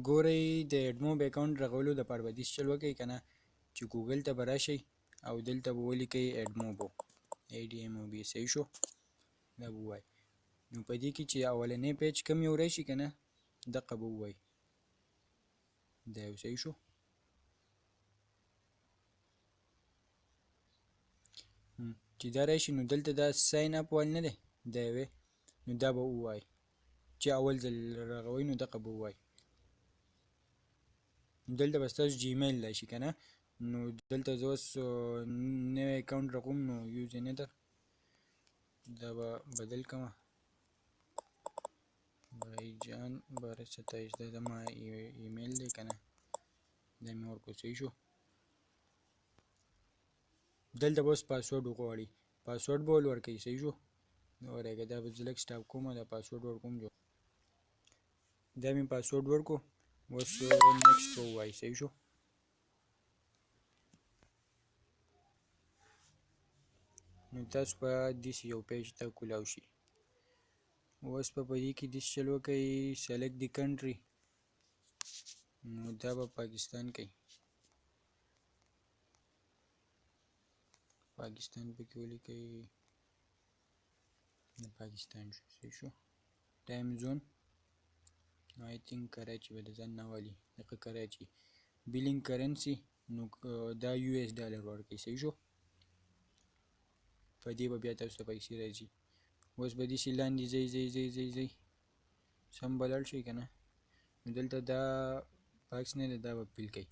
ګورئ د اډموب اکاونټ رغولو دپاره به داسې چل وکئ که نه چې ګوګل ته به راشئ او دلته به ولیکئ اډموبو ADMOB. صحیح شو؟ دا به ووایي. نو په دې کې چې اولنی پیج کوم یو راشي که نه دقه به ووایي. دا یو صحیح شو. چې دا راشي نو دلته دا ساین اپ وال نه دی دا یوې نو دا به ووایي چې اول ځل رغوئ نو دقه به ووایي. دلته به ستاسو جیمیل راشي که نه نو دلته زه اوس نوی اکاونټ رغوم نو یوز انیدر دا به بدل کړمه بریجان باره 27 دا زما ایمیل دی که نه دا مې ورکړو. صحیح شو. دلته به اوس پاسورډ وغواړي پاسورډ به ورکوي. صحیح شو. ورېږه دا به زه لږ سټاپ کوم دا پاسورډ ورکوم دا مې پاسورډ ورکړو. اوس نیکسټ به ووایي. صحیح شو. نو تاسو به داسې یو پیج ته کولاو شي. اوس په دې کې داسې چل وکئ سلیکټ دی کنټري نو دا به پاکستان کوي. پاکستان پکې ولیکئ د پاکستان شو. صحیح شو. ټایم زون آی تینک کراچي به د ځان نه والي دغه کراچي. بیلینګ کرنسي نو دا US ډالر ورکوي. صحیح شو. په دې به بیا تاسو ته پیسې راځي. اوس به داسې لاندې ځئ سم به لاړ شئ که نه نو دلته دا باکس نه دی دا به فل کوئ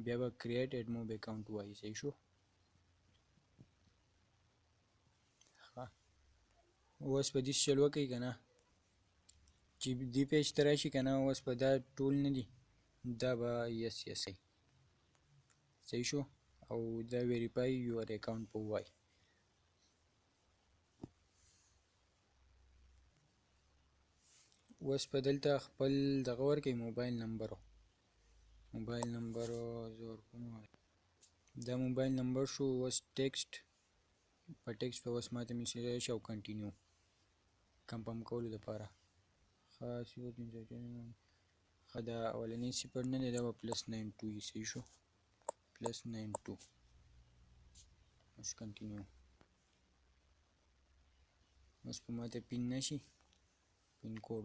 بیا به کریټ اډموب اکاونټ ووایي. صحیح شو. اوس به داسې چل وکئ که نه چې دې پیج ته راشي که نه اوس به دا ټول نه دي دا به یس یسئ. صحیح شو. او دا ویریفای یور اکاونټ به ووایي. اوس په دلته خپل دغه ورکئ موبایل نمبر زه ورکوم دا موبایل نمبر شو. اوس ټیکسټ په ټیکسټ به اوس ماته میسج راشي او کنټینیو کنفرم کولو دپاره ښه دا اولنی صفر نه دی دا به +92 وي. صحیح شو. +92 اوس کنټینیو. اوس په ماته پین نشي پین کوډ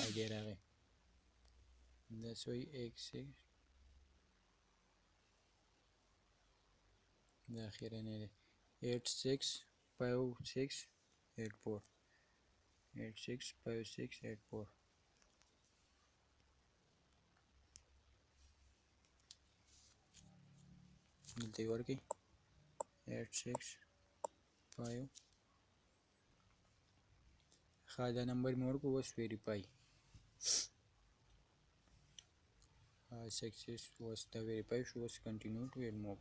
آیډیا راغی دا سوی 16 دا اخیرنی دی 865684 865684 دلته یې ورکئ 865 ښه دا نمبر مې ورکړو. اوس ویریفای سکسیس اوس دا ویریفای شو. اوس کنټینیو ټو اډموب.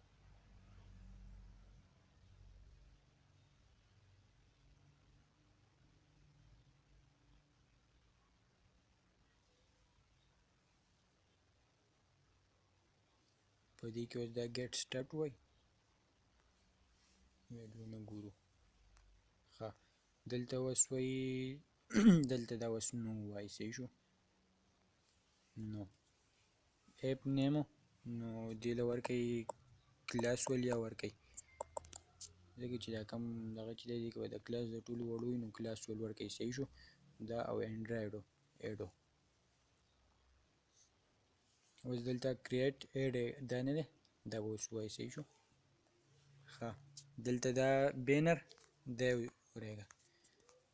په دې کې اوس دا ګیټ سټارټ وایي ویډیوونه ګورو. ښه دلته اوس وایي دلته دا اوس نو وایي. صحیح شو. نو اپ نیمو نو دې له ورکئ کلاس ول یا ورکئ ځکه چې دا کم دغه چې دی دې کې به د کلاس د ټولو وړو نو کلاس ول ورکئ. صحیح شو. دا او انډرایډو ایډو اوس دلته کریټ ایډ دا نه دی دا به اوس ووایي. صحیح شو. ښه دلته دا بینر دا ورېږه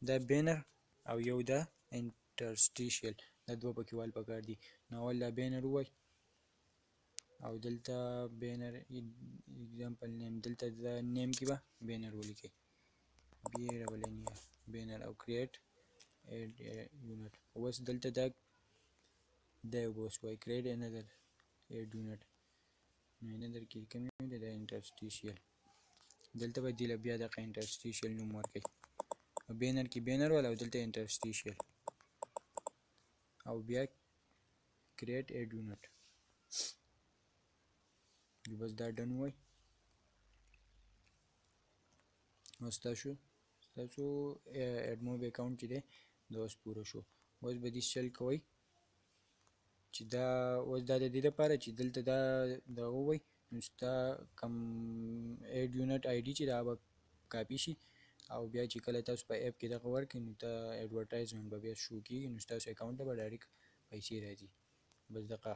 دا بینر او یو دا انټرسټیشیل دا دوه پکې وال پکار دي نو اول دا بینر ووایي او دلته بینر اگزامپل نیم دلته دا نیم کې به بینر ولیکئ بینر او کریټ ایډ یونټ. اوس دلته دا یو به اوس وایي کریټ اندر ایډ یونټ نو اندر کې کوم یو دی دا انټرسټیشیل دلته به دې له بیا دغه انټرسټیشیل نوم ورکئ بینر کې بینر ول او دلته انټرسټیشیل او بیا کریټ ایډ یونټ بس دا ډن وای. اوس ستاسو اډموب اکاونټ چې دی دا اوس پوره شو. اوس به دې چل کوئ چې دا اوس دا د دې لپاره چې دلته دا دغه ووایي نو ستا کم ایډ یونټ آی ډي چې دا به کاپي شي او بیا چې کله تاسو په اپ کې دغه ورکړئ نو ته ایډورټایزمنټ به بیا شو کېږي نو ستاسو اکاونټ ته به ډایرکټ پیسې راځي. بس دغه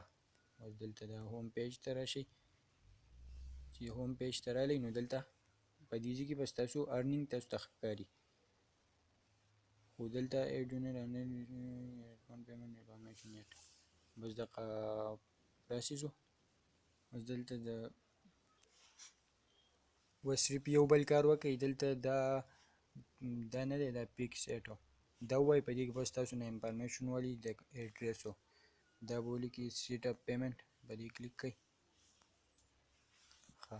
اوس دلته د هوم پیج ته راشئ. چې هوم پیج ته راغلی نو دلته په دې ځای کې به ستاسو ارنینګ تاسو ته ښکاري. خو دلته ایډ یونټ اکاونټ پیمنټ انفارمیشن نیټ بس دغه راسیزو. اوس دلته د اوس صرف یو بل کار وکړئ. دلته دا نه دی دا پیکس ایټو دا ووایي په دې کې بس تاسو نه انفارمیشن والي د ایډرسو دا به ولیکي سیټ اپ پیمنټ په دې کلیک کړئ. ښه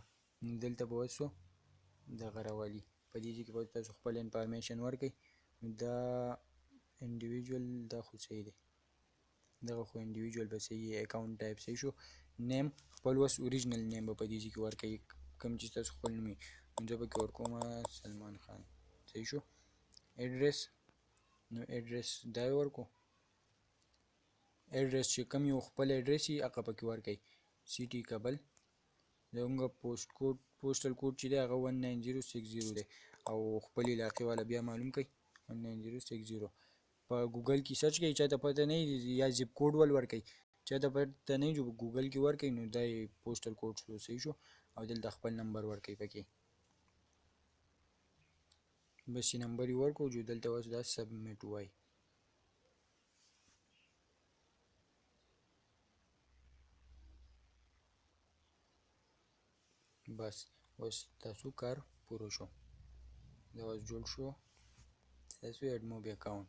دلته به اوس دغه راولي په دې ځای کې به تاسو خپل انفارمیشن ورکړئ. دا انډیویجوال دا خو صحیح دی دغه خو انډیویجوال به صحیح اکاونټ ټایپ صحیح شو. نیم خپل اوس اوریجنل نیم به په دې ځای کې ورکړئ کوم چې ستاسو خپل نوم وي نو زه پکې ورکوم سلمان خان صحیح شو. ایډرس نو ایډرس دا یې ورکړو ایډرس چې کوم یو خپل ایډرس وي هغه پکې ورکړئ. سیټي کابل زموږ پوسټل کوډ چې دی هغه 19060 دی او خپل علاقې والا بیا معلوم کړئ 19060 په ګوګل کې سرچ کړئ. چاته پته نه وي یا زیپ کوډ ورکړئ چاته پته نه وي ګوګل کې ورکړئ نو دا یې پوسټل کوډ شو صحیح شو. او دلته خپل نمبر ورکړئ پکې بس چې نمبر یې ورکړو جو دلته اوس دا سبمیټ وایي. بس اوس تاسو کار پوره شو دا اوس جوړ شو تاسو اډموب اکاونټ.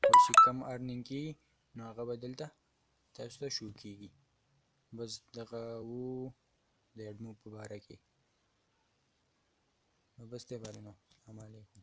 اوس چې کم ارنینګ کېږي نو هغه به دلته تاسو ته شو کېږي. بس دغه وو د اډموب په باره کې نو بس دی باره نو السلام علیکم.